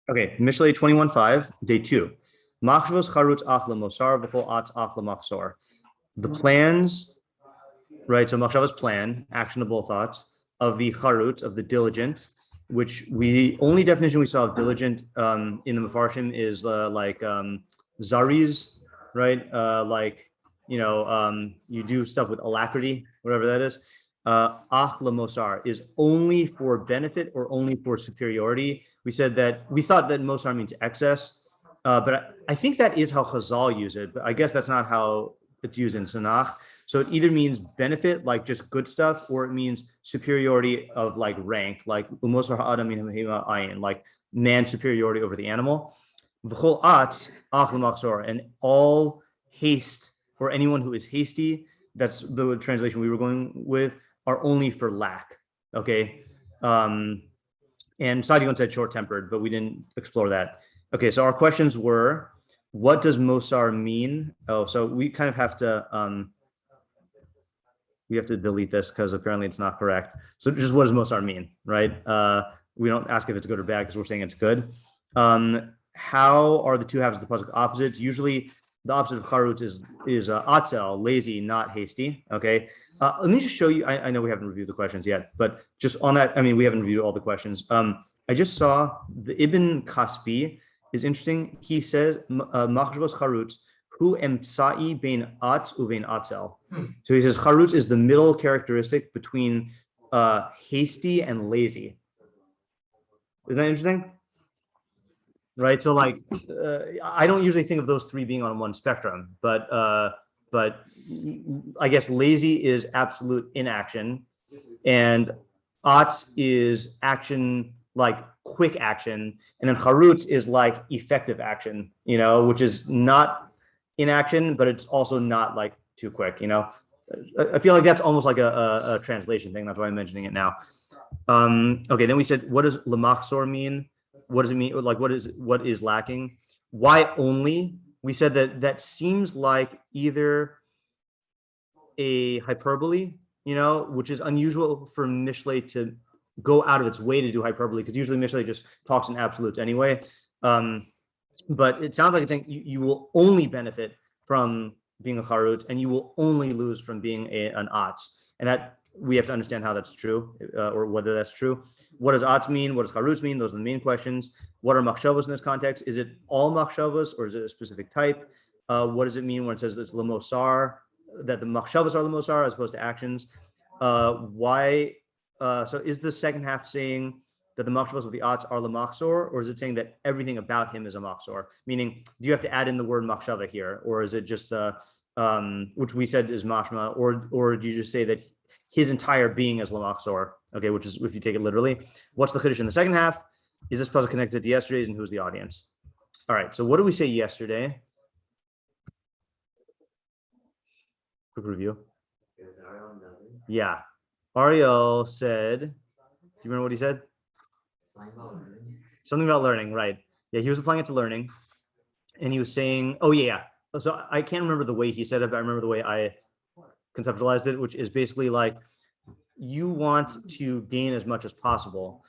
Okay, Mishlei 21.5, day 2. Machshavos charutz achla mosar v'chol atz achla machsor. The plans, right? So machshavos plan, actionable thoughts of the charutz, of the diligent, which only definition we saw of diligent in the meforshim is like zaris, right? You do stuff with alacrity, whatever that is. Achla mosar is only for benefit or only for superiority. We said that we thought that mosar means excess, but I think that is how Chazal use it. But I guess that's not how it's used in Tanakh. So it either means benefit, like just good stuff, or it means superiority of like rank, like umosar ha'adam min ha'hima ayin, like man's superiority over the animal. V'chol at achla machsor, and all haste, or anyone who is hasty, that's the translation we were going with, are only for lack. Okay. And Sadiq said short-tempered, but we didn't explore that. Okay, so our questions were, what does Mosar mean? Oh, so we kind of have to delete this because apparently it's not correct. So just what does Mosar mean, right? We don't ask if it's good or bad because we're saying it's good. How are the two halves of the pasuk opposites? Usually the opposite of charutz is atzel, lazy, not hasty. Okay. Let me just show you. I know we haven't reviewed the questions yet, but just on that, I mean, we haven't reviewed all the questions. I just saw the Ibn Kaspi is interesting. He says, machshavos charutz hu emtsai bein at uvein atzel. So he says charutz is the middle characteristic between hasty and lazy. Is that interesting? Right. So like, I don't usually think of those three being on one spectrum, but I guess lazy is absolute inaction, and atz is action, like quick action, and then charutz is like effective action, which is not inaction, but it's also not like too quick. I feel like that's almost like a translation thing. That's why I'm mentioning it now. Okay, then we said, what does lemachsor mean? What does it mean? Like, what is lacking? Why only? We said that seems like either a hyperbole, which is unusual for Mishlei to go out of its way to do hyperbole, because usually Mishlei just talks in absolutes anyway. But it sounds like it's saying you will only benefit from being a charutz, and you will only lose from being an atz, and that we have to understand how that's true, or whether that's true. What does atz mean? What does charutz mean? Those are the main questions. What are machshavos in this context? Is it all machshavos, or is it a specific type? What does it mean when it says it's lemosar, that the machshavos are lemosar as opposed to actions? Why? So is the second half saying that the machshavos of the atz are lemachsor, or is it saying that everything about him is a machsor? Meaning, do you have to add in the word machshava here, or is it just which we said is mashma, or do you just say that his entire being is lemachsor? Okay, which is if you take it literally. What's the chiddush in the second half? Is this puzzle connected to yesterday's, and who's the audience? All right. So what did we say yesterday? Quick review. Yeah, Ariel said. Do you remember what he said? Something about learning, right? Yeah, he was applying it to learning, and he was saying, "Oh yeah." So I can't remember the way he said it, but I remember the way I conceptualized it, which is basically like, you want to gain as much as possible,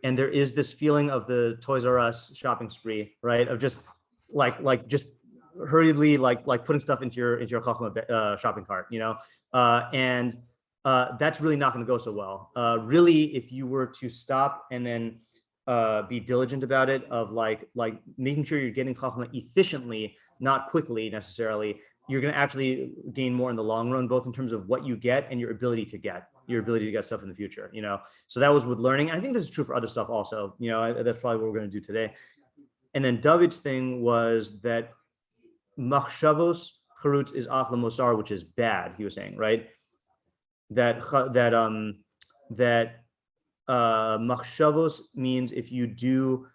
and there is this feeling of the Toys R Us shopping spree, right? Of just like just hurriedly like putting stuff into your Chachma shopping cart, and that's really not going to go so well. Really, if you were to stop and then be diligent about it, of like making sure you're getting Chachma efficiently, not quickly necessarily, you're going to actually gain more in the long run, both in terms of what you get and your ability to get stuff in the future, So that was with learning. And I think this is true for other stuff also, that's probably what we're going to do today. And then David's thing was that machshavos charutz is achla mosar, which is bad, he was saying, right? That machshavos means if you do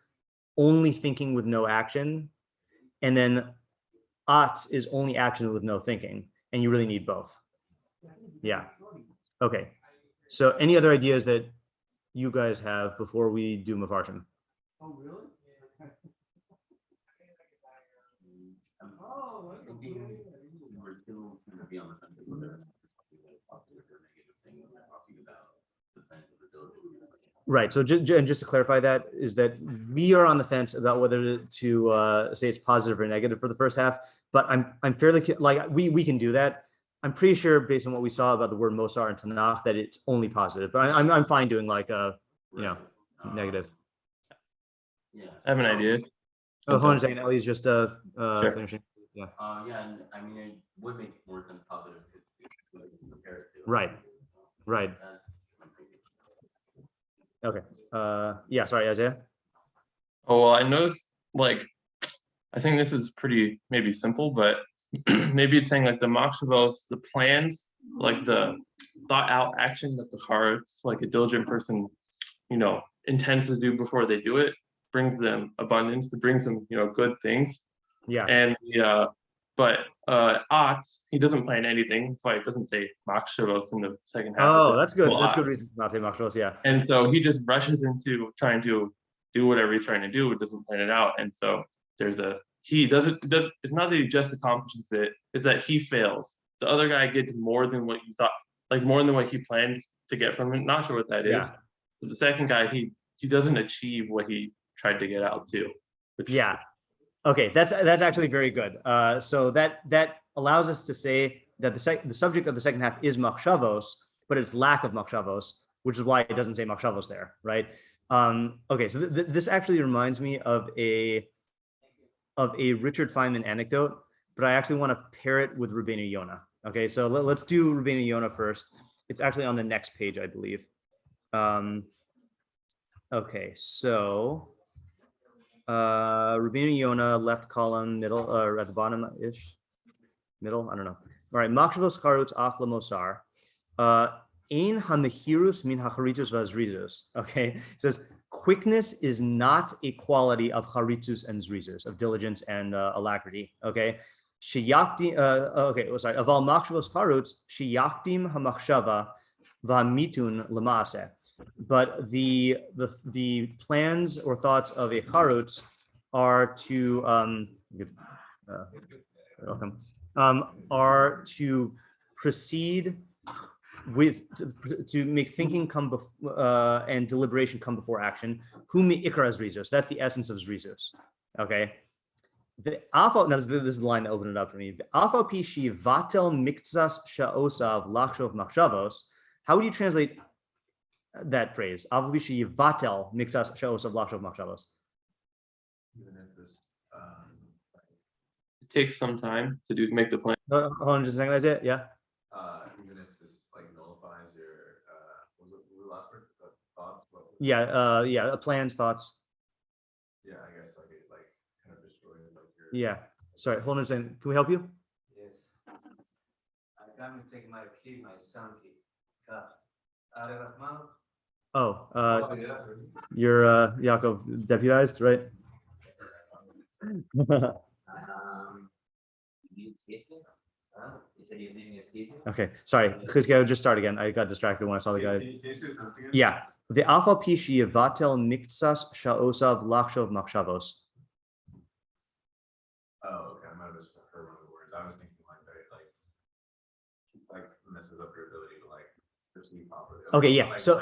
only thinking with no action, and then atz is only action with no thinking, and you really need both. Yeah. Okay. So any other ideas that you guys have before we do meforshim? Oh, really? We're still going to be on the fence whether it's positive or negative thing when we're talking about the plans of the diligence. Right. So just to clarify that is that we are on the fence about whether to say it's positive or negative for the first half, but I'm fairly like we can do that. I'm pretty sure based on what we saw about the word Mozart and Tanakh that it's only positive, but I'm fine doing like negative. Yeah. I have an idea. Oh, hold on a second. Ellie's just Sure. finishing. Yeah. Yeah, and I mean, it would make more sense positive to compare it to. Right. Right. Okay. Yeah. Sorry, Isaiah. Oh, well, I noticed, like, I think this is pretty maybe simple, but maybe it's saying like the machshavos, the plans, like the thought out action that the hearts, like a diligent person, intends to do before they do it, brings them abundance, it brings them, good things. Yeah. And but he doesn't plan anything. That's why it doesn't say machshavos in the second half. Oh, that's good. Well, That's good reason not to say machshavos. Yeah. And so he just rushes into trying to do whatever he's trying to do. It doesn't plan it out. And so it's not that he just accomplishes it, it's that he fails. The other guy gets more than what you thought, like more than what he planned to get from it. Not sure what that is. Yeah. But the second guy, he doesn't achieve what he tried to get out to. Yeah. Okay, that's actually very good. So that allows us to say that the subject of the second half is machshavos, but it's lack of machshavos, which is why it doesn't say machshavos there, right? Okay, so this actually reminds me of a Richard Feynman anecdote, but I actually want to pair it with Rabbeinu Yonah. Okay, so let's do Rabbeinu Yonah first. It's actually on the next page, I believe. Okay, so Rabbeinu Yonah, left column, middle, at the bottom-ish, middle, I don't know. All right, machshavos charutz achla mosar. Ein hamehirus min hacharitus vazrizus. Okay, it says quickness is not a quality of charitus and zrizus, of diligence and alacrity. Okay, sheyakdim. Aval machshavos charutz sheyakdim hamachshava v'hamitun lemaaseh. But the plans or thoughts of a charutz are to proceed with to make thinking come before and deliberation come before action. Whom ikar zrizus. That's the essence of zrizus. Okay. The alpha. Now this is the line that opened it up for me. The alpha pishi vatel miktsas sha'osav lachshov machshavos. How would you translate that phrase? Alpha pishi vatel miktsas sha'osav lachshov machshavos. It takes some time to make the plan. Hold on just a second, Isaiah. Yeah. Even if this like nullifies your what was the last word? Thoughts? Yeah, plans, thoughts. Yeah, I guess like it like kind of destroys like your. Yeah. Sorry, hold on a second. Can we help you? Yes. I come and take my key, my son key. Oh, you're Yaakov deputized, right? Okay, sorry. Just start again. I got distracted when I saw the guy. Yeah. The alpha pishi vatel miktsas sha'osav lachshov machshavos. Oh, okay. I might have just heard one of the words. I was thinking like that, like messes up your ability to like perceive properly. Okay, yeah. Like So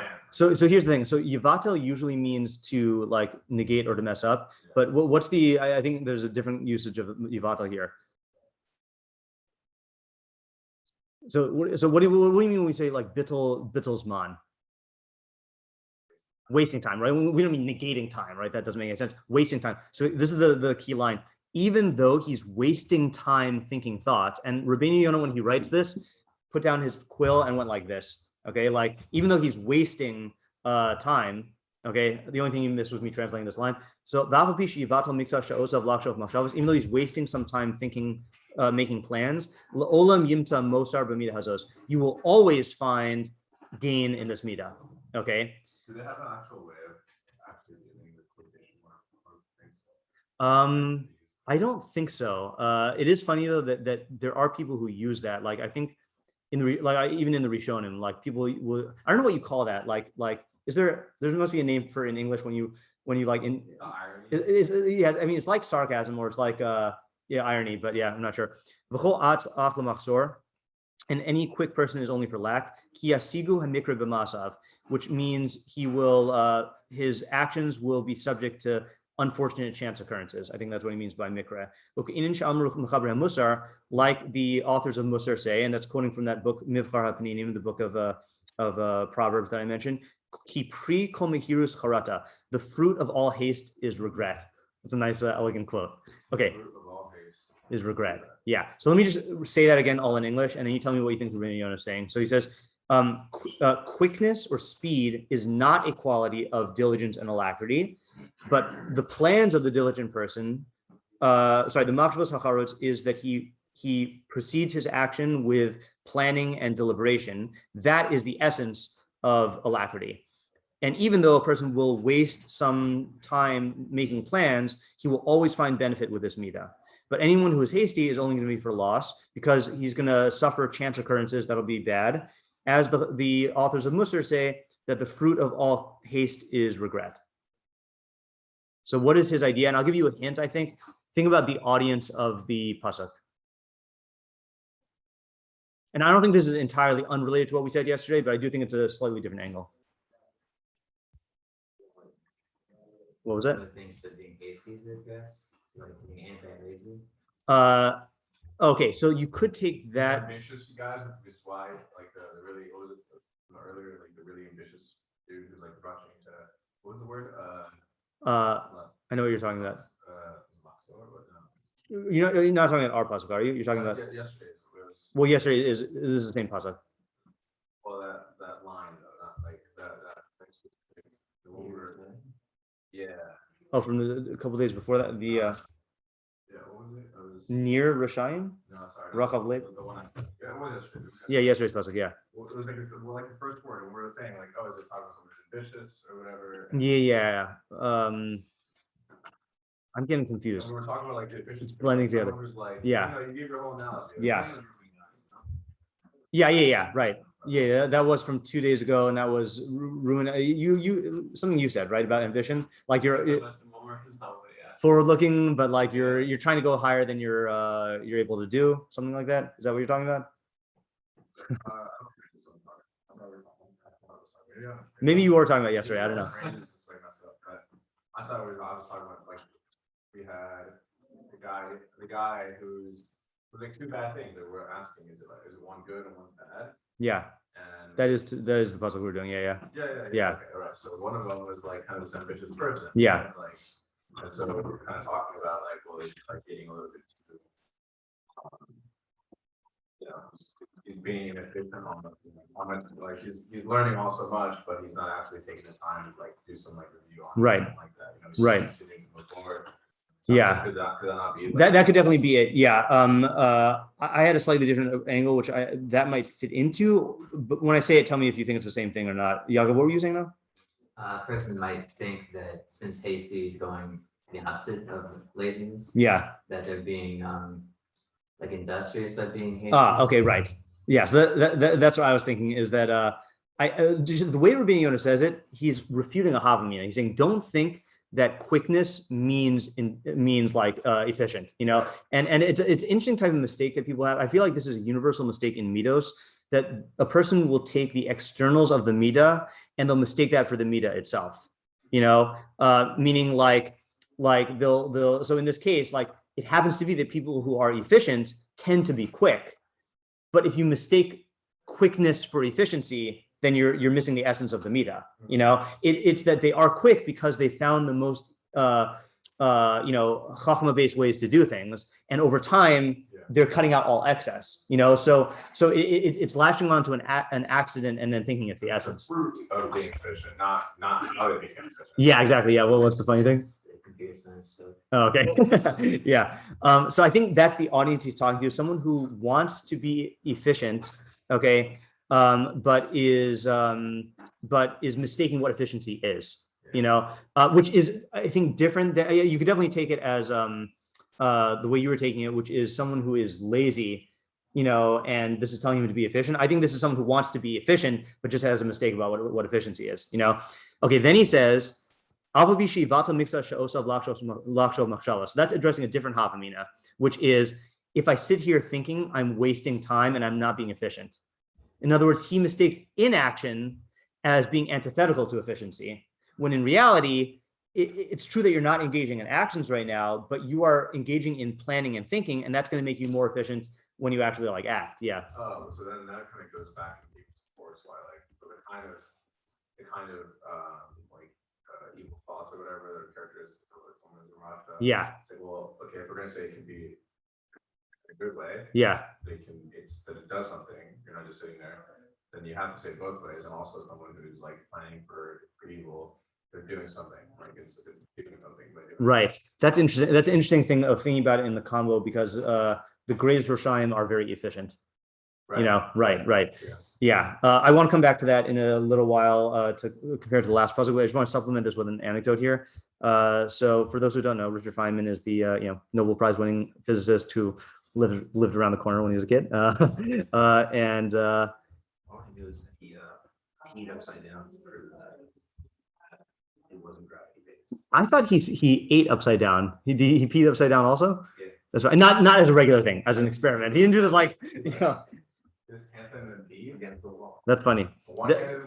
here's the thing. So yavatel usually means to like negate or to mess up. Yeah. But what's the? I think there's a different usage of yavatel here. So what do you mean when we say like bittel's wasting time, right? We don't mean negating time, right? That doesn't make any sense. Wasting time. So this is the key line. Even though he's wasting time thinking thoughts, and Rabbeinu Yonah, when he writes this, put down his quill and went like this. Okay, like even though he's wasting time. Okay, the only thing you missed was me translating this line. So even though he's wasting some time thinking, making plans, you will always find gain in this midah. Okay. Do they have an actual way of actually doing the quotation mark? I don't think so. It is funny though that there are people who use that. Like I think even in the Rishonim, like people will. I don't know what you call that. Like there must be a name for in English when you like in. Yeah, I mean it's like sarcasm or it's like irony, but yeah, I'm not sure. And any quick person is only for lack. which means he will his actions will be subject to unfortunate chance occurrences. I think that's what he means by mikra. Like the authors of Musar say, and that's quoting from that book Mivchar HaPninim, the book of Proverbs that I mentioned. Kipri kol mehirus charata. The fruit of all haste is regret. That's a nice, elegant quote. Okay, is regret. Yeah. So let me just say that again, all in English, and then you tell me what you think Rabbeinu Yonah is saying. So he says, quickness or speed is not a quality of diligence and alacrity, but the plans of the diligent person, the makshvos hacharutz, is that he precedes his action with planning and deliberation. That is the essence of alacrity. And even though a person will waste some time making plans, he will always find benefit with this midah. But anyone who is hasty is only going to be for loss, because he's going to suffer chance occurrences that'll be bad. As the authors of Musar say, that the fruit of all haste is regret. So what is his idea? And I'll give you a hint, I think. Think about the audience of the pasuk. And I don't think this is entirely unrelated to what we said yesterday, but I do think it's a slightly different angle. What was it? The things that being hasty is regrets, like being anti-lazy. Okay, so you could take that. Ambitious guys, is why like the really, what was it earlier, like the really ambitious dude who's like rushing to, what was the word? I know what you're talking about. You're not talking about our pasuk, are you? You're talking about yesterday's. Well, yesterday this is the same pasuk. Well, that line though, not like that the one word. Yeah. Oh, from a couple days before that, the Yeah, what was it? It was near Rishayim, no, sorry. Rachav Lev. The one yeah, it was yesterday. Yeah, yesterday's pasuk. Yeah. Well, it was like the first word, and we were saying like, oh, is it talking about something ambitious or whatever? Yeah. I'm getting confused. And we were talking about like the efficiency. It's blending together. Was like, Yeah. You know, you gave your whole analogy. Yeah. Yeah. Right. Yeah, that was from 2 days ago, and that was ruin. You something you said, right, about ambition, like you're forward-looking, but like you're trying to go higher than you're able to do, something like that. Is that what you're talking about? Maybe you were talking about yesterday. I don't know. I thought I was talking about like we had the guy who's like two bad things that we're asking. Is it one good and one's bad? Yeah. And That is the puzzle we're doing. Yeah. Yeah. Yeah. Okay, all right. So one of them was like kind of this ambitious person. Yeah. Right? Like, and so we were kind of talking about like, well, he's like getting a little bit too, you know, he's being inefficient on like he's learning all so much, but he's not actually taking the time to like do some like review on Right. like that. You know, just Right. continuing to move forward. Yeah. Could that not be That could definitely be it. Yeah. I had a slightly different angle, which that might fit into. But when I say it, tell me if you think it's the same thing or not. Yaga, what were you saying though? A person might think that since hasty is going the opposite of laziness, Yeah. that they're being like industrious by being hasty. Okay. Right. Yeah. So that's what I was thinking, is that just the way Rabbeinu Yonah says it, he's refuting a havamina. He's saying, don't think that quickness means like efficient, you know, and it's interesting type of mistake that people have. I feel like this is a universal mistake in midos, that a person will take the externals of the midah and they'll mistake that for the midah itself, you know, meaning like they'll so in this case, like it happens to be that people who are efficient tend to be quick, but if you mistake quickness for efficiency, then you're missing the essence of the midah. You know, it's that they are quick because they found the most chachma-based ways to do things, and over time they're cutting out all excess. You know, so it's latching onto an accident and then thinking it's the essence. The fruit of being efficient, not how to become efficient. Yeah, exactly. Yeah. Well, what's the funny thing? Oh, okay. Yeah. So I think that's the audience he's talking to, someone who wants to be efficient. Okay. But is mistaking what efficiency is, you know, which is, I think, different. You could definitely take it as the way you were taking it, which is someone who is lazy, you know, and this is telling him to be efficient. I think this is someone who wants to be efficient, but just has a mistake about what efficiency is, you know. Okay, then he says, so that's addressing a different hafamina, which is if I sit here thinking I'm wasting time and I'm not being efficient. In other words, he mistakes inaction as being antithetical to efficiency, when in reality, it's true that you're not engaging in actions right now, but you are engaging in planning and thinking, and that's going to make you more efficient when you actually like act. Yeah. Oh, so then that kind of goes back to people's force, why like so the kind of evil thoughts or whatever the characteristics of someone's Ramata. Yeah. Say, well, okay, if we're gonna say it can be a good way, Yeah. it's that it does something. You're not just sitting there. Then you have to say both ways, and also someone who's like planning for evil, they're doing something. Like it's doing something. Right. That's interesting. That's an interesting thing of thinking about it in the combo, because the greatest Roshaim are very efficient. Right. You know, right. Yeah. I want to come back to that in a little while to compare to the last puzzle. I just want to supplement this with an anecdote here. So for those who don't know, Richard Feynman is the Nobel Prize winning physicist who lived around the corner when he was a kid. All he knew is that he peed upside down. It wasn't gravity based. I thought he ate upside down. He peed upside down also. Yeah. That's right. Not as a regular thing, as an experiment. He didn't do this like. Just handstand and pee against the wall. That's funny. One-handed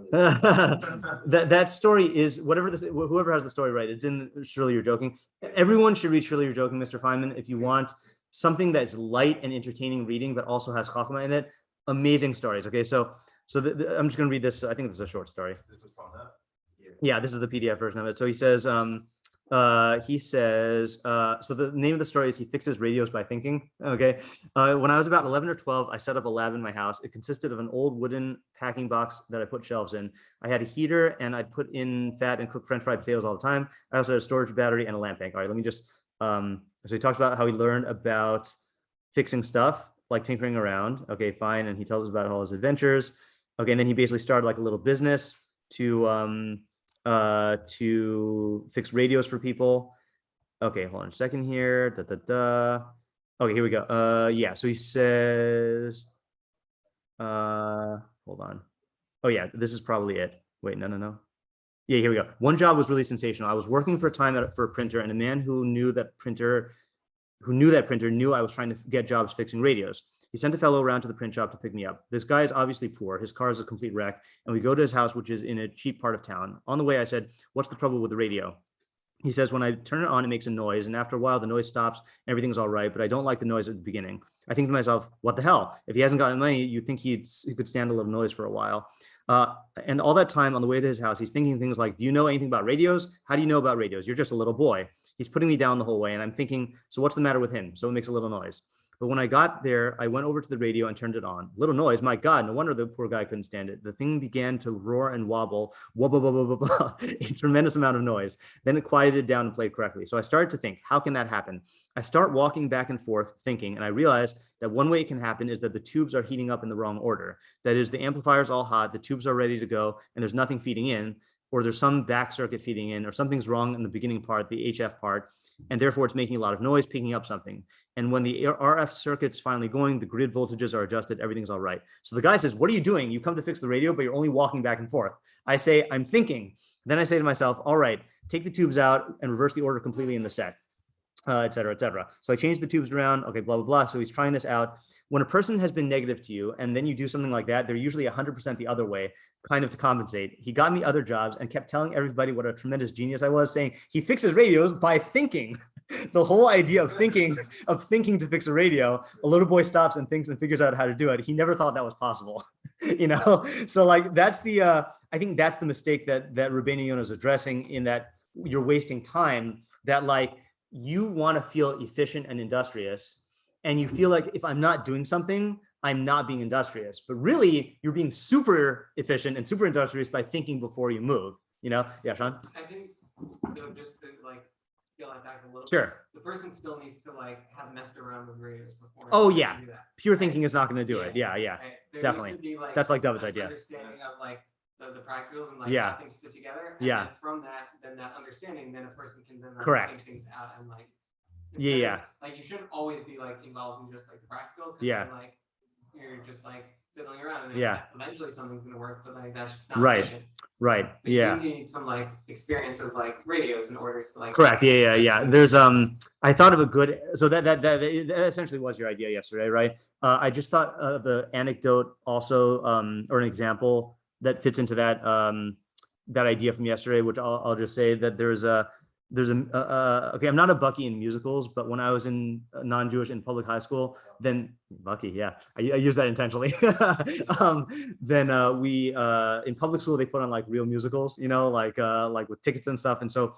handstand. That story is whoever has the story right. It's in Surely You're Joking. Everyone should read Surely You're Joking, Mr. Feynman, if you want something that's light and entertaining reading, but also has chachma in it. Amazing stories. Okay, so I'm just going to read this. I think this is a short story. This is from that. Yeah, this is the PDF version of it. So he says, so the name of the story is He Fixes Radios by Thinking. Okay. When I was about 11 or 12, I set up a lab in my house. It consisted of an old wooden packing box that I put shelves in. I had a heater and I'd put in fat and cook French fried potatoes all the time. I also had a storage battery and a lamp tank. All right, let me just, so he talks about how he learned about fixing stuff, like tinkering around. Okay, fine. And he tells us about all his adventures. Okay, and then he basically started like a little business to fix radios for people. Okay, hold on a second here. Okay, here we go. Yeah, so he says, hold on. Oh yeah, this is probably it. Wait, no. Yeah, here we go. One job was really sensational. I was working for a time for a printer, and a man who knew that printer knew I was trying to get jobs fixing radios. He sent a fellow around to the print shop to pick me up. This guy is obviously poor. His car is a complete wreck. And we go to his house, which is in a cheap part of town. On the way, I said, "What's the trouble with the radio?" He says, "When I turn it on, it makes a noise. And after a while, the noise stops and everything's all right. But I don't like the noise at the beginning." I think to myself, what the hell? If he hasn't gotten money, you'd think he could stand a little noise for a while. And all that time on the way to his house, he's thinking things like, "Do you know anything about radios? How do you know about radios? You're just a little boy." He's putting me down the whole way. And I'm thinking, so what's the matter with him? So it makes a little noise. But when I got there, I went over to the radio and turned it on. Little noise, my God, no wonder the poor guy couldn't stand it. The thing began to roar and wobble, a tremendous amount of noise. Then it quieted down and played correctly. So I started to think, how can that happen? I start walking back and forth thinking, and I realized that one way it can happen is that the tubes are heating up in the wrong order. That is, the amplifier's all hot, the tubes are ready to go, and there's nothing feeding in, or there's some back circuit feeding in, or something's wrong in the beginning part, the HF part, and therefore it's making a lot of noise, picking up something. And when the RF circuit's finally going, the grid voltages are adjusted, everything's all right. So the guy says, "What are you doing? You come to fix the radio, but you're only walking back and forth." I say, "I'm thinking." Then I say to myself, "All right, take the tubes out and reverse the order completely in the set, et cetera, et cetera." So I changed the tubes around, okay, blah, blah, blah. So he's trying this out. When a person has been negative to you and then you do something like that, they're usually 100% the other way, kind of to compensate. He got me other jobs and kept telling everybody what a tremendous genius I was, saying he fixes radios by thinking. The whole idea of thinking to fix a radio, a little boy stops and thinks and figures out how to do it. He never thought that was possible, you know? So like, that's the, I think that's the mistake that Rabbeinu Yonah is addressing, in that you're wasting time, that like, you want to feel efficient and industrious, and you feel like if I'm not doing something, I'm not being industrious. But really, you're being super efficient and super industrious by thinking before you move. You know? Yeah, Sean? I think, just to like scale it back a little Sure. bit, the person still needs to like have messed around with radios before. Oh, they yeah. do that. Pure thinking is not going to do it. Yeah. Right? There Definitely. needs to be, like, That's like David's an idea. understanding of like the practicals and like Yeah. how things fit together. And Yeah. then from that understanding, then a person can then like Correct. think things out and like. Yeah. Like you shouldn't always be like involved in just like the practical. Yeah. Then, like you're just like fiddling around. And Yeah. Eventually something's gonna work, but like that's not Right. efficient. Right. Like, Yeah. you need some like experience of like radios in order to like. Correct. Yeah. There's I thought of a good, so that essentially was your idea yesterday, right? I just thought of the anecdote also, or an example that fits into that that idea from yesterday, which I'll just say that there's a okay, I'm not a Bucky in musicals, but when I was in non-Jewish in public high school, then Bucky, yeah, I use that intentionally. Then we in public school they put on like real musicals, you know, like with tickets and stuff. And so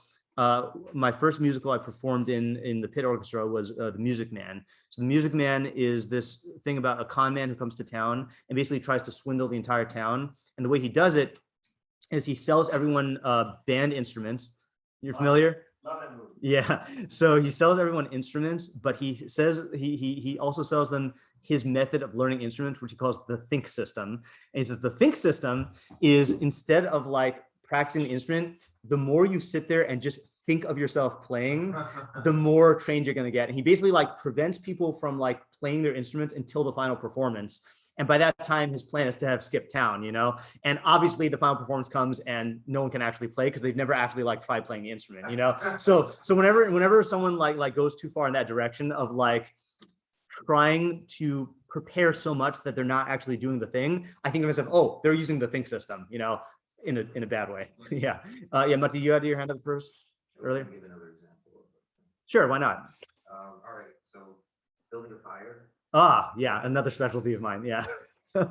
my first musical I performed in the pit orchestra was The Music Man. So The Music Man is this thing about a con man who comes to town and basically tries to swindle the entire town. And the way he does it is he sells everyone band instruments. You're familiar? Love that movie. Yeah. So he sells everyone instruments, but he says he also sells them his method of learning instruments, which he calls the think system. And he says the think system is instead of like practicing the instrument, the more you sit there and just think of yourself playing, the more trained you're going to get. And he basically like prevents people from like playing their instruments until the final performance. And by that time, his plan is to have skipped town, you know, and obviously the final performance comes and no one can actually play because they've never actually like tried playing the instrument, you know. So whenever someone like goes too far in that direction of like trying to prepare so much that they're not actually doing the thing, I think of myself, oh, they're using the think system, you know, in a bad way. Yeah. Yeah, Mati, you had your hand up first earlier. Give another example. Sure, why not? All right, so building a fire. Ah, yeah, another specialty of mine. Yeah. So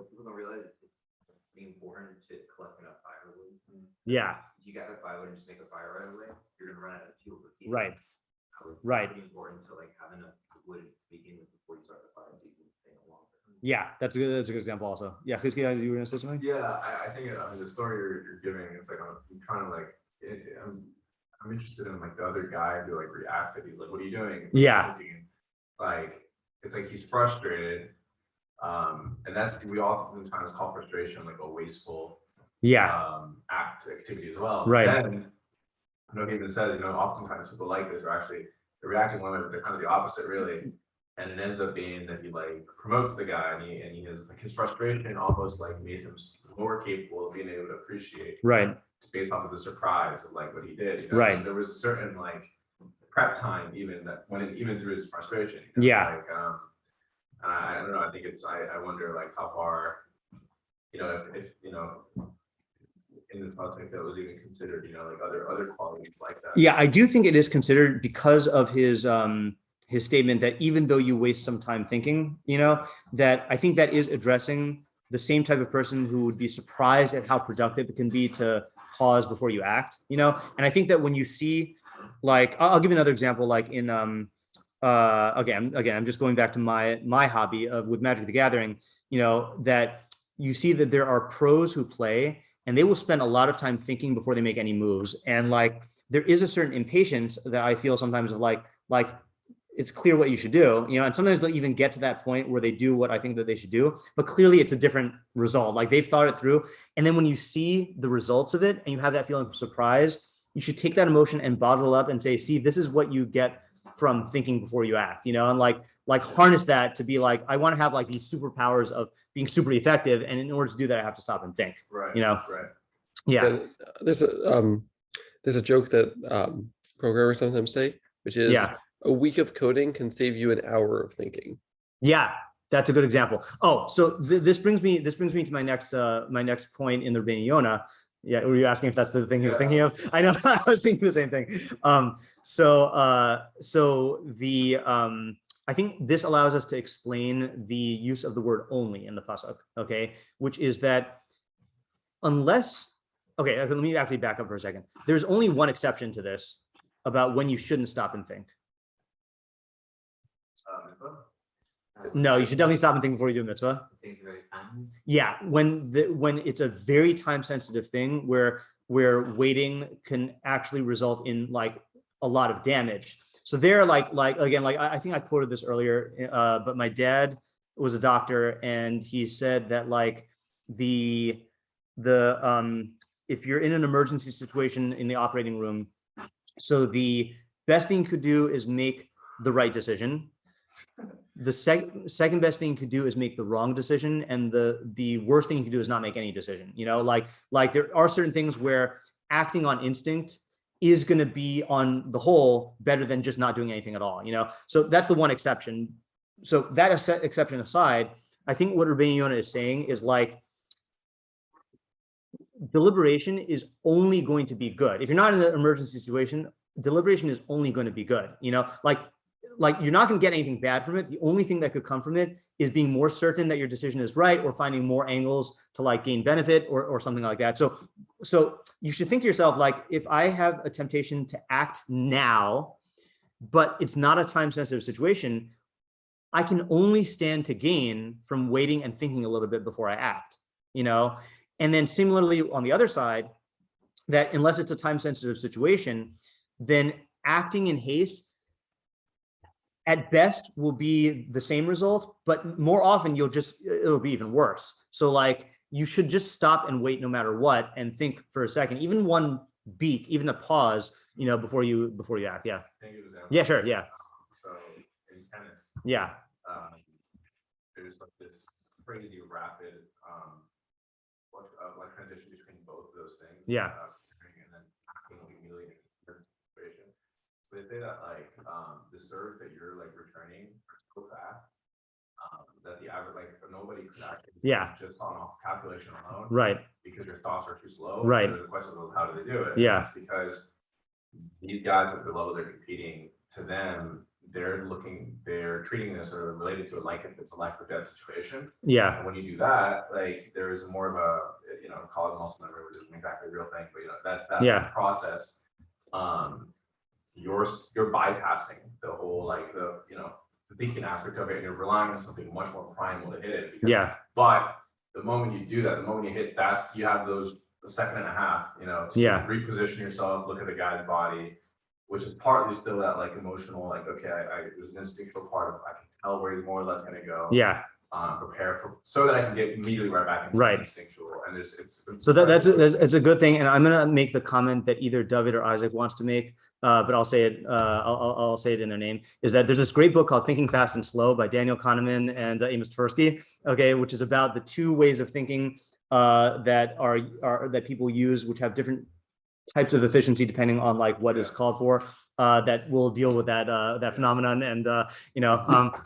people don't realize it's pretty important to collect enough firewood. Yeah. If you got a firewood and just make a fire right away, you're gonna run out of fuel. Right. So it's Right. pretty important to like have enough wood to begin with before you start the fire, so you can stay longer. Yeah, that's a good example also. Yeah, Kuzki, you were gonna say something? Yeah, I think the story you're giving, it's like I'm trying to like, I'm interested in like the other guy who like reacted. He's like, "What are you doing?" Yeah. Like it's like he's frustrated, and that's we oftentimes call frustration like a wasteful Yeah. activity as well. Right. Then, he even says, oftentimes people like this are actually they're reacting one way, but they're kind of the opposite, really. And it ends up being that he like promotes the guy, and he has like his frustration almost like made him more capable of being able to appreciate, Right. based off of the surprise of like what he did. Right. So there was a certain like prep time even that went in, even through his frustration. Yeah. Like I don't know. I think I wonder like how far, if in the pasuk that was even considered, like other qualities like that. Yeah, I do think it is considered because of his statement that even though you waste some time thinking, that I think that is addressing the same type of person who would be surprised at how productive it can be to pause before you act, and I think that when you see, like, I'll give you another example, like in again, I'm just going back to my hobby of with Magic the Gathering, that you see that there are pros who play and they will spend a lot of time thinking before they make any moves, and like there is a certain impatience that I feel sometimes of like it's clear what you should do, and sometimes they'll even get to that point where they do what I think that they should do, but clearly it's a different result. Like they've thought it through. And then when you see the results of it and you have that feeling of surprise, you should take that emotion and bottle it up and say, see, this is what you get from thinking before you act, and like harness that to be like, I want to have like these superpowers of being super effective. And in order to do that, I have to stop and think, Right. Right. Yeah. Yeah. There's a joke that programmers sometimes say, which is a week of coding can save you an hour of thinking. Yeah, that's a good example. Oh, so this brings me to my next point in the Rabbeinu Yonah. Yeah, were you asking if that's the thing he was thinking of? I know, I was thinking the same thing. I think this allows us to explain the use of the word only in the pasuk, okay? Which is that unless, okay, let me actually back up for a second. There's only one exception to this about when you shouldn't stop and think. No, you should definitely stop and think before you do a mitzvah. Things are very timely. Yeah, when it's a very time sensitive thing where waiting can actually result in like a lot of damage. So they're like again, like I think I quoted this earlier, but my dad was a doctor and he said that like the if you're in an emergency situation in the operating room, so the best thing you could do is make the right decision. the second best thing you could do is make the wrong decision, and the worst thing you can do is not make any decision. Like there are certain things where acting on instinct is going to be on the whole better than just not doing anything at all. So that's the one exception. So that exception aside, I think what Rabbeinu Yonah is saying is like, deliberation is only going to be good. If you're not in an emergency situation, deliberation is only going to be good. Like you're not going to get anything bad from it. The only thing that could come from it is being more certain that your decision is right, or finding more angles to like gain benefit, or something like that. So you should think to yourself, like, if I have a temptation to act now, but it's not a time sensitive situation, I can only stand to gain from waiting and thinking a little bit before I act, And then similarly on the other side, that unless it's a time sensitive situation, then acting in haste at best will be the same result, but more often it'll be even worse. So like, you should just stop and wait no matter what, and think for a second, even one beat, even a pause, before you act. Yeah. Yeah, sure. Yeah. So in tennis, Yeah. there's like this crazy rapid like transition between both of those things. Yeah. And then acting immediately in a certain situation. So they say that like the serve that you're like returning so fast that the average, like, nobody could actually just on off calculation alone, Right. because your thoughts are too slow. Right. So the question is, how do they do it? Yeah. It's because these guys at the level they're competing, to them, they're treating this or related to it like if it's a life or death situation. Yeah. And when you do that, like, there is more of a, call it muscle memory, which isn't exactly a real thing, but that process, you're bypassing the whole, like, the thinking aspect of it, and you're relying on something much more primal to hit it. Because, but the moment you do that, the moment you hit, you have the second and a half, to reposition yourself, look at the guy's body, which is partly still that like emotional, like, okay, there's an instinctual part of, I can tell where he's more or less going to go. Yeah. Prepare so that I can get immediately right back into instinctual. And so that's a good thing. And I'm going to make the comment that either David or Isaac wants to make, but I'll say it. I'll say it in their name. Is that there's this great book called Thinking Fast and Slow by Daniel Kahneman and Amos Tversky. Okay, which is about the two ways of thinking that people use, which have different types of efficiency depending on like what is called for, that will deal with that phenomenon. And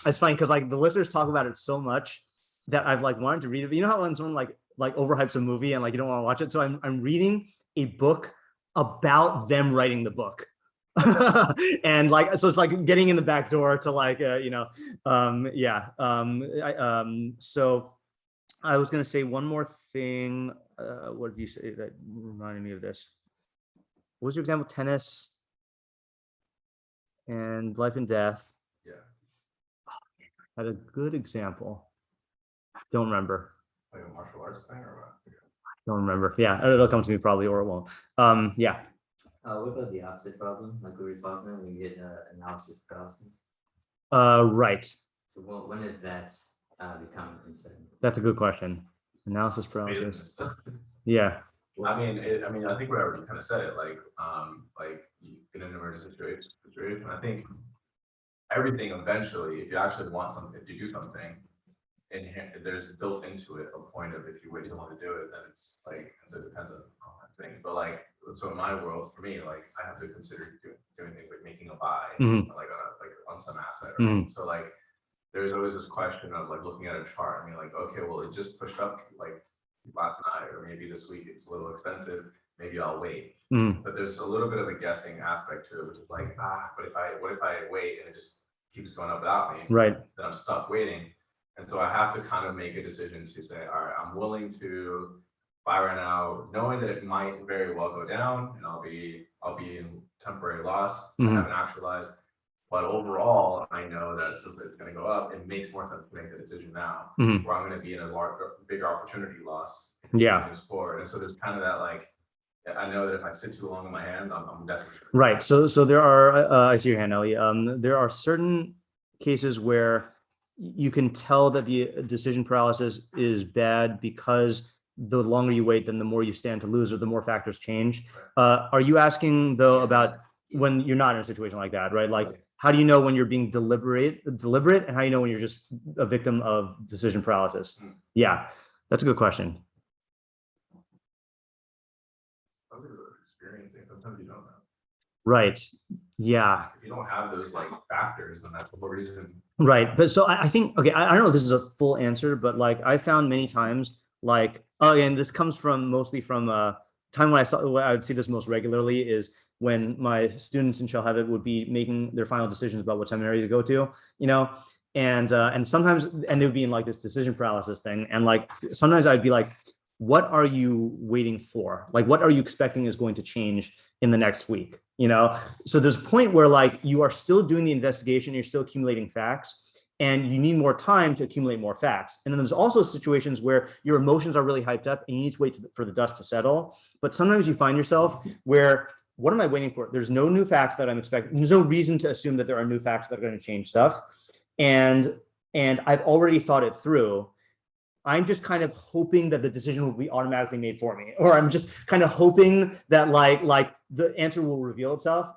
it's funny because like the listeners talk about it so much that I've like wanted to read it. But you know how when someone like overhypes a movie and like you don't want to watch it, so I'm reading a book about them writing the book. And like, so it's like getting in the back door to like so I was going to say one more thing. What did you say that reminded me of this? What was your example? Tennis and life and death. Yeah. Had a good example. Don't remember. Like a martial arts thing or what? Don't remember. Yeah, it'll come to me probably, or it won't. Yeah. What about the opposite problem, like we were talking about, when you get analysis paralysis? Right. So when does that become a concern? That's a good question. Analysis paralysis. Yeah. I mean, I think we already kind of said it, like you in an emergency situation. I think everything eventually, if you actually want something, if you do something, and there's built into it a point of, if you wait too long to do it, then it's like, so it depends on things. But like, so in my world, for me, like, I have to consider doing things like making a buy, like on some asset. Right? So like, there's always this question of like looking at a chart. I mean, like, okay, well, it just pushed up like last night, or maybe this week it's a little expensive, maybe I'll wait. But there's a little bit of a guessing aspect to it, which is like, what if I wait and it just keeps going up without me? Right. Then I'm stuck waiting. And so I have to kind of make a decision to say, all right, I'm willing to buy right now, knowing that it might very well go down and I'll be in temporary loss. I haven't actualized. But overall, I know that since it's going to go up, it makes more sense to make the decision now, where I'm going to be in a bigger opportunity loss. Forward. And so there's kind of that, like, I know that if I sit too long in my hands, I'm definitely right. So there are, I see your hand, Ellie. There are certain cases where you can tell that the decision paralysis is bad because the longer you wait, then the more you stand to lose, or the more factors change. Are you asking though about when you're not in a situation like that, right? Like, how do you know when you're being deliberate, and how do you know when you're just a victim of decision paralysis? Yeah, that's a good question. Experiencing, sometimes you don't know. Right. Yeah. If you don't have those like factors, then that's the whole reason. Right. But so I think, okay, I don't know if this is a full answer, but like I found many times, like, oh, and this comes from mostly from time when I would see this most regularly is when my students in Shalhevet would be making their final decisions about what seminary to go to, you know, and sometimes, and they would be in like this decision paralysis thing. And like, sometimes I'd be like, what are you waiting for? Like, what are you expecting is going to change in the next week? You know, so there's a point where like you are still doing the investigation, you're still accumulating facts, and you need more time to accumulate more facts. And then there's also situations where your emotions are really hyped up and you need to wait for the dust to settle. But sometimes you find yourself where, what am I waiting for? There's no new facts that I'm expecting. There's no reason to assume that there are new facts that are going to change stuff. And I've already thought it through. I'm just kind of hoping that the decision will be automatically made for me, or I'm just kind of hoping that like the answer will reveal itself.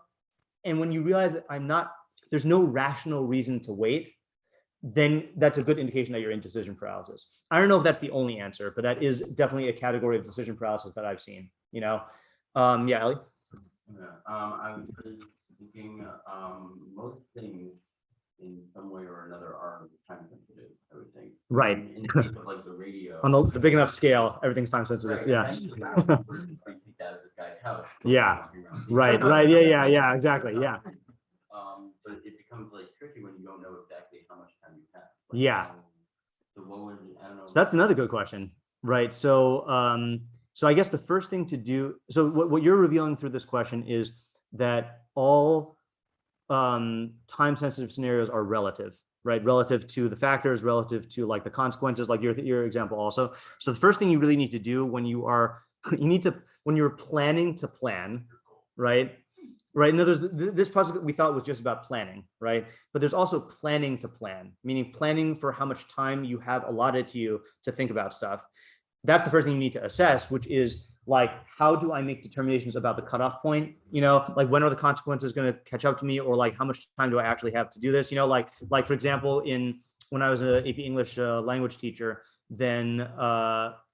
And when you realize that there's no rational reason to wait, then that's a good indication that you're in decision paralysis. I don't know if that's the only answer, but that is definitely a category of decision paralysis that I've seen, you know? Yeah, Ellie? Yeah, I was thinking, most things in some way or another are time sensitive, I would think. Right. In the case of like the radio. On the big enough scale, everything's time sensitive. Right, Yeah. kicked out of this guy's house. Yeah. Right. Yeah, exactly. Yeah. But it becomes like tricky when you don't know exactly how much time you have. Yeah. So what would, I don't know. So that's another good question. Right. So so I guess the first thing to do, so what you're revealing through this question is that all time sensitive scenarios are relative, right? Relative to the factors, relative to like the consequences, like your example also. So the first thing you really need to do when when you're planning to plan, right? Right. Now this pasuk we thought was just about planning, right? But there's also planning to plan, meaning planning for how much time you have allotted to you to think about stuff. That's the first thing you need to assess, which is like, how do I make determinations about the cutoff point? You know, like when are the consequences going to catch up to me, or like how much time do I actually have to do this? You know, like for example, when I was an AP English language teacher, then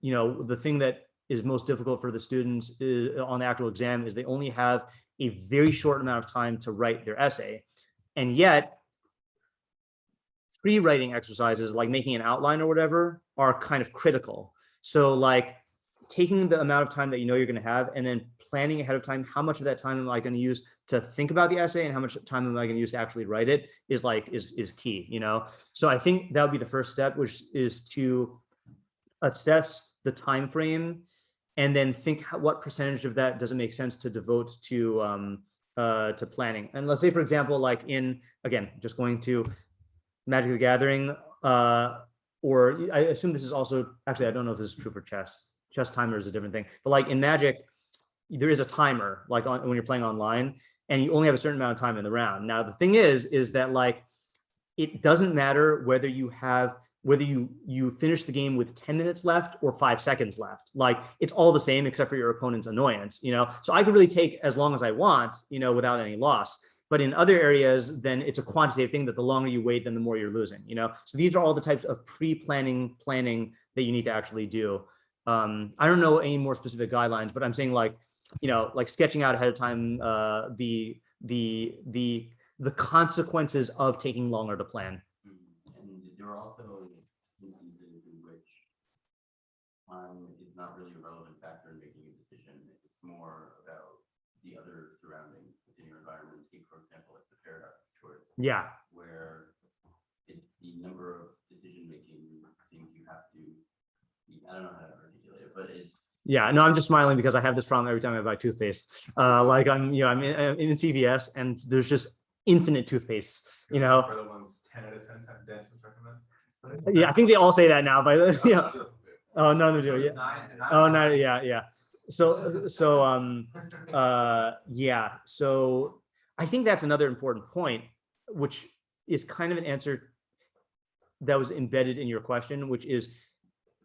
you know, the thing that is most difficult for the students on the actual exam is they only have a very short amount of time to write their essay, and yet pre-writing exercises like making an outline or whatever are kind of critical. So like taking the amount of time that you know you're going to have and then planning ahead of time, how much of that time am I going to use to think about the essay and how much time am I going to use to actually write it is key, you know? So I think that would be the first step, which is to assess the time frame and then think what percentage of that does it make sense to devote to planning. And let's say, for example, like again, just going to Magic the Gathering, or I assume this is also, actually, I don't know if this is true for chess. Chess timer is a different thing. But like in Magic, there is a timer, like when you're playing online, and you only have a certain amount of time in the round. Now, the thing is that like, it doesn't matter whether you finish the game with 10 minutes left or 5 seconds left. Like, it's all the same except for your opponent's annoyance, you know? So I could really take as long as I want, you know, without any loss. But in other areas, then it's a quantitative thing that the longer you wait, then the more you're losing, you know? So these are all the types of planning that you need to actually do. I don't know any more specific guidelines, but I'm saying like, you know, like sketching out ahead of time the consequences of taking longer to plan. And there are also instances in which time is not really a relevant factor in making a decision. It's more about the other surroundings within your environment. Take, for example, like the paradox of choice. Yeah. Where it's the number of decision-making things you have to, I don't know how to articulate it, but it's. Yeah, no, I'm just smiling because I have this problem every time I buy toothpaste. Like I'm in CVS and there's just infinite toothpaste, you know. For the ones 10 out of 10 dentists recommend. Yeah, I think they all say that now, but yeah. Oh, none of them do. Yeah. Oh, no, yeah. So yeah. So I think that's another important point, which is kind of an answer that was embedded in your question, which is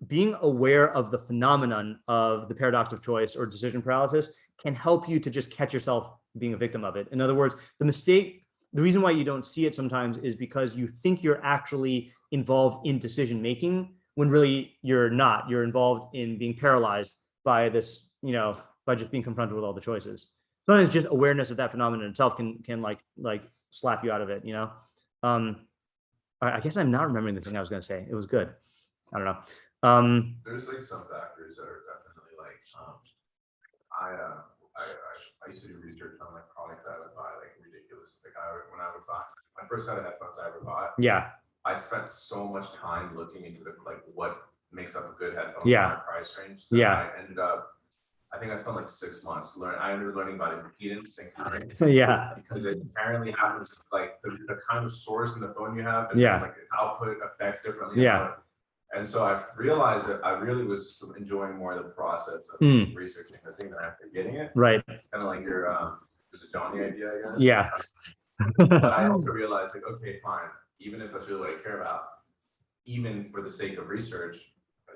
being aware of the phenomenon of the paradox of choice or decision paralysis can help you to just catch yourself being a victim of it. In other words, the mistake, the reason why you don't see it sometimes is because you think you're actually involved in decision making when really you're not. You're involved in being paralyzed by this, by just being confronted with all the choices. Sometimes just awareness of that phenomenon itself can like slap you out of it, I guess I'm not remembering the thing I was going to say. It was good. I don't know. There's like some factors that are definitely like, I used to do research on like products I would buy, like ridiculous. Like when I would buy my first set of headphones I ever bought. Yeah. I spent so much time looking into like what makes up a good headphone Yeah. in my price range. Yeah. I ended up, I think I spent like 6 months I ended up learning about impedance and current. Yeah. Because it apparently happens like the kind of source in the phone you have, and Yeah. like its output affects differently. Yeah. And so I realized that I really was enjoying more of the process of researching the thing than after getting it. Right. Kind of like your there's a Johnny idea, I guess. Yeah. But I also realized like, okay, fine, even if that's really what I care about, even for the sake of research,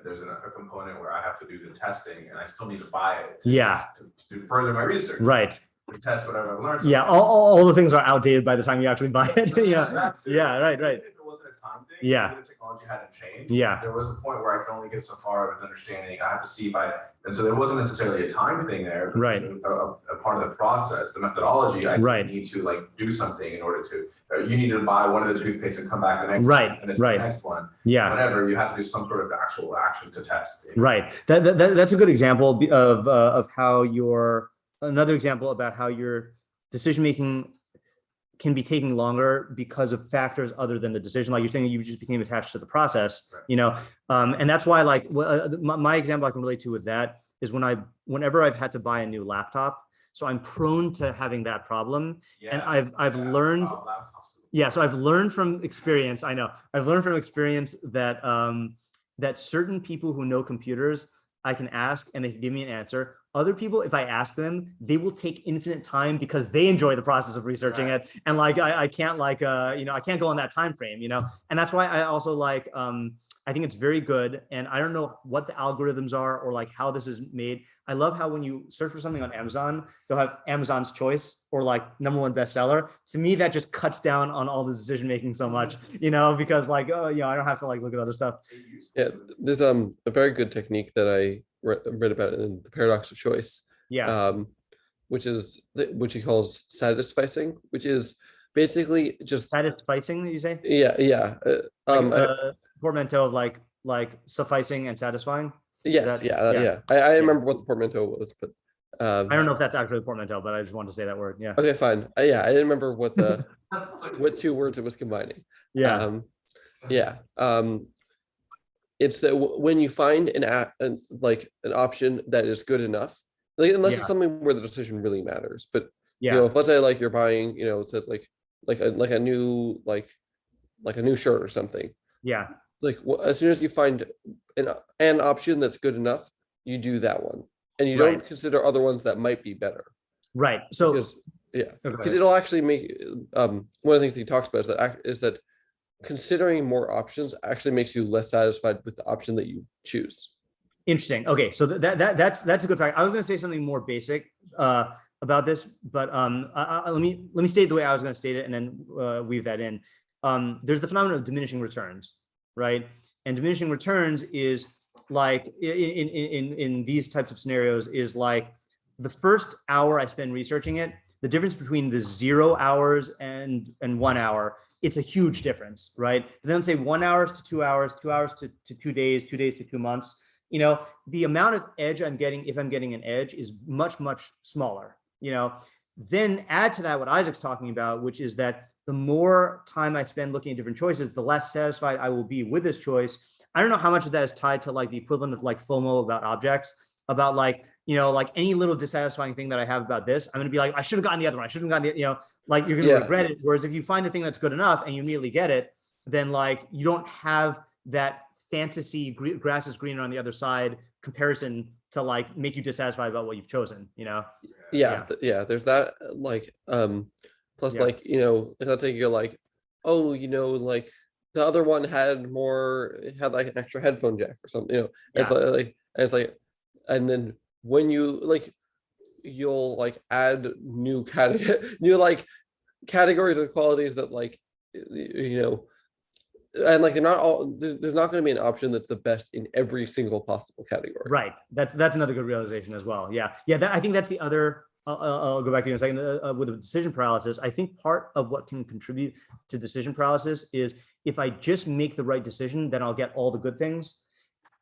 there's a component where I have to do the testing and I still need to buy it to further my research. Right. To test whatever I've learned. Yeah, all the things are outdated by the time you actually buy it. Yeah. Yeah, right. If it wasn't a time thing, Yeah. the technology hadn't changed. Yeah. There was a point where I could only get so far of an understanding. I have to see by, and so there wasn't necessarily a time thing there. But Right. A part of the process, the methodology, I need to like do something in order to. You need to buy one of the toothpaste and come back the next one, and then the next one. Yeah. Whatever, you have to do some sort of actual action to test. Right. That's a good example of how another example about how your decision making can be taking longer because of factors other than the decision. Like you're saying, you just became attached to the process, right. And that's why, like, my example I can relate to with that is whenever I've had to buy a new laptop. So I'm prone to having that problem, and I've learned. Yeah, so I've learned from experience. I know I've learned from experience that that certain people who know computers, I can ask and they can give me an answer. Other people, if I ask them, they will take infinite time because they enjoy the process of researching it. And like, I can't like, I can't go on that time frame, and that's why I also like, I think it's very good. And I don't know what the algorithms are or like how this is made. I love how when you search for something on Amazon, they'll have Amazon's choice or like #1 bestseller. To me, that just cuts down on all the decision making so much, because like, I don't have to like look at other stuff. Yeah, there's a very good technique that I read about in the paradox of choice. Yeah. Which he calls satisficing, which is basically just satisficing. You say? Yeah, yeah. Portmanteau of like sufficing and satisfying. Yes, yeah. I remember what the portmanteau was, but I don't know if that's actually a portmanteau, but I just wanted to say that word. Yeah. Okay, fine. Yeah, I didn't remember what what two words it was combining. Yeah. It's that when you find an option that is good enough, like unless it's something where the decision really matters. But if let's say like you're buying, to like a new shirt or something. Yeah. Like as soon as you find an option that's good enough, you do that one, and you don't consider other ones that might be better. Right. So because it'll actually make one of the things that he talks about is that considering more options actually makes you less satisfied with the option that you choose. Interesting. Okay, so that's a good fact. I was going to say something more basic about this, but let me state it the way I was going to state it, and then weave that in. There's the phenomenon of diminishing returns, right? And diminishing returns is like in these types of scenarios is like the first hour I spend researching it, the difference between the 0 hours and 1 hour, it's a huge difference, right? But then say 1 hour to 2 hours, 2 hours to 2 days, 2 days to 2 months. The amount of edge I'm getting, if I'm getting an edge, is much, much smaller. Then add to that what Isaac's talking about, which is that the more time I spend looking at different choices, the less satisfied I will be with this choice. I don't know how much of that is tied to like the equivalent of like FOMO about objects, about like, like any little dissatisfying thing that I have about this, I'm going to be like, I should have gotten the other one. I shouldn't have gotten the, like you're going to regret it. Whereas if you find the thing that's good enough and you immediately get it, then like you don't have that fantasy grass is greener on the other side comparison to like make you dissatisfied about what you've chosen, There's that like plus like let's say you're like, oh, like the other one had like an extra headphone jack or something, it's like and then when you like you'll like add new category, categories of qualities that like, you know, and like they're not all, there's not going to be an option that's the best in every single possible category. Right. That's another good realization as well. Yeah. I think that's the other. I'll go back to you in a second with the decision paralysis. I think part of what can contribute to decision paralysis is if I just make the right decision, then I'll get all the good things.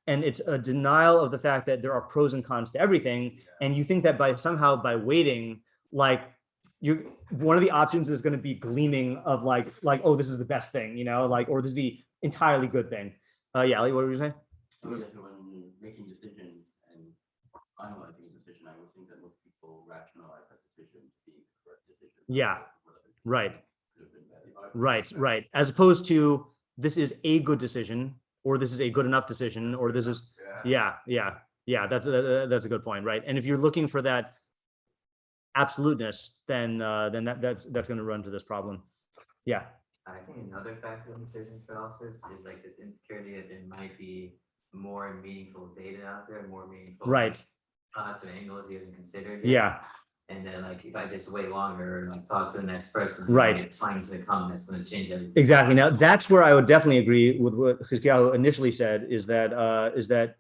And it's a denial of the fact that there are pros and cons to everything. And you think that by waiting, like one of the options is going to be gleaming of like, oh, this is the best thing, you know, like, or this is the entirely good thing. Yeah, Ali, what were you saying? So when making decisions and finalizing a decision, I would think that most people rationalize that decision to be the correct decision. Yeah, right. As opposed to this is a good decision, or this is a good enough decision, or this is, yeah. That's a good point, right? And if you're looking for that absoluteness, then that's going to run to this problem. Yeah. I think another factor in decision paralysis is like this insecurity that there might be more meaningful data out there, more meaningful thoughts or angles you haven't considered yet. Yeah. And then like if I just wait longer and like talk to the next person, right, signs to come, that's going to change everything. Exactly. Now that's where I would definitely agree with what Chizkiyahu initially said, is that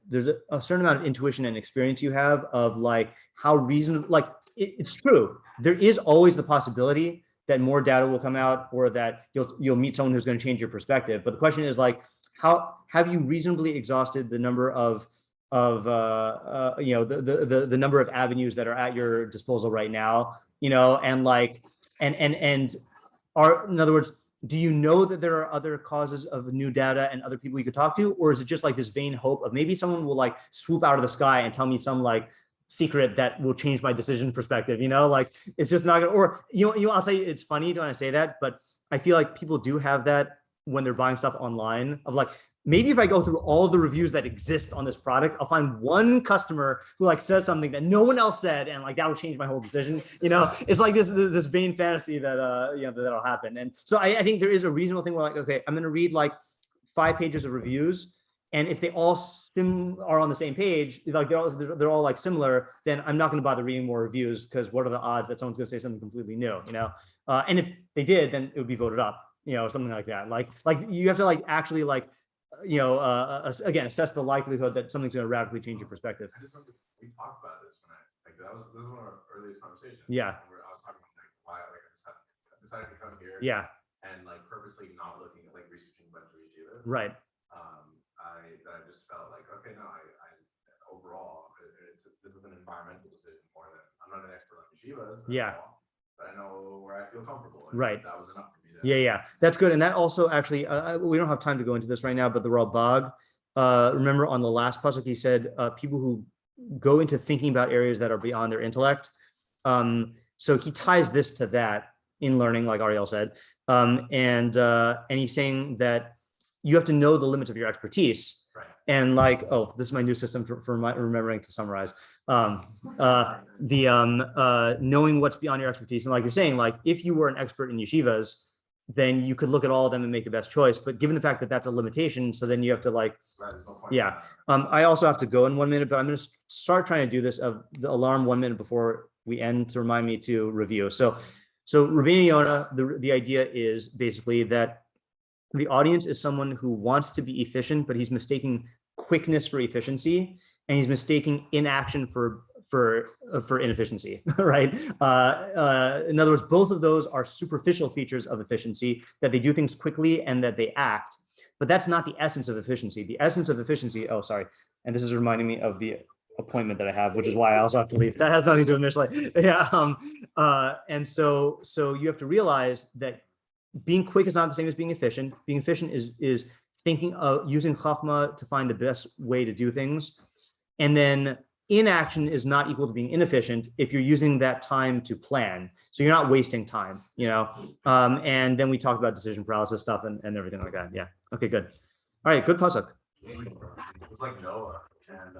there's a certain amount of intuition and experience you have of like how reasonable, like it's true. There is always the possibility that more data will come out, or that you'll meet someone who's going to change your perspective. But the question is like, how have you reasonably exhausted the number of you know, the number of avenues that are at your disposal right now, you know, and like and are, in other words, do you know that there are other causes of new data and other people you could talk to, or is it just like this vain hope of maybe someone will like swoop out of the sky and tell me some like secret that will change my decision perspective, you know, like it's just not gonna, or you know, I'll say it's funny when I say that, but I feel like people do have that when they're buying stuff online of like, maybe if I go through all the reviews that exist on this product, I'll find one customer who like says something that no one else said, and like that will change my whole decision. You know, it's like this vain fantasy that you know, that'll happen. And so I think there is a reasonable thing where like, okay, I'm going to read like 5 pages of reviews, and if they all are on the same page, like they're all like similar, then I'm not going to bother reading more reviews, because what are the odds that someone's going to say something completely new? You know, and if they did, then it would be voted up. You know, something like that. Like you have to like actually like, you know, again, assess the likelihood that something's going to radically change your perspective. I just remember we talked about this when this was one of our earliest conversations. Yeah. Where I was talking about like why like I decided to come here. Yeah. And like purposely not looking at like researching a bunch of yeshivas. Right. I just felt like, okay, no, I overall this is an environmental decision more than, I'm not an expert on yeshivas. Yeah. But I know where I feel comfortable. And right. That was enough for me. Yeah, that's good. And that also actually, we don't have time to go into this right now, but the Ralbag, remember on the last pasuk, he said, people who go into thinking about areas that are beyond their intellect. So he ties this to that in learning, like Ariel said. And he's saying that you have to know the limits of your expertise. Right. And like, oh, this is my new system for remembering to summarize. Knowing what's beyond your expertise. And like you're saying, like if you were an expert in yeshivas, then you could look at all of them and make the best choice. But given the fact that that's a limitation, so then you have to like, yeah. I also have to go in 1 minute, but I'm going to start trying to do this of the alarm 1 minute before we end to remind me to review. So Rabbeinu Yonah, the idea is basically that the audience is someone who wants to be efficient, but he's mistaking quickness for efficiency, and he's mistaking inaction for inefficiency, right? In other words, both of those are superficial features of efficiency, that they do things quickly and that they act, but that's not the essence of efficiency. The essence of efficiency, oh, sorry. And this is reminding me of the appointment that I have, which is why I also have to leave. That has nothing to do with Mishlei. Yeah. And so you have to realize that being quick is not the same as being efficient. Being efficient is thinking of using chachma to find the best way to do things. And then inaction is not equal to being inefficient if you're using that time to plan. So you're not wasting time, you know? And then we talked about decision paralysis stuff and everything like that. Yeah. Okay, good. All right, good pasuk. It's like Noah and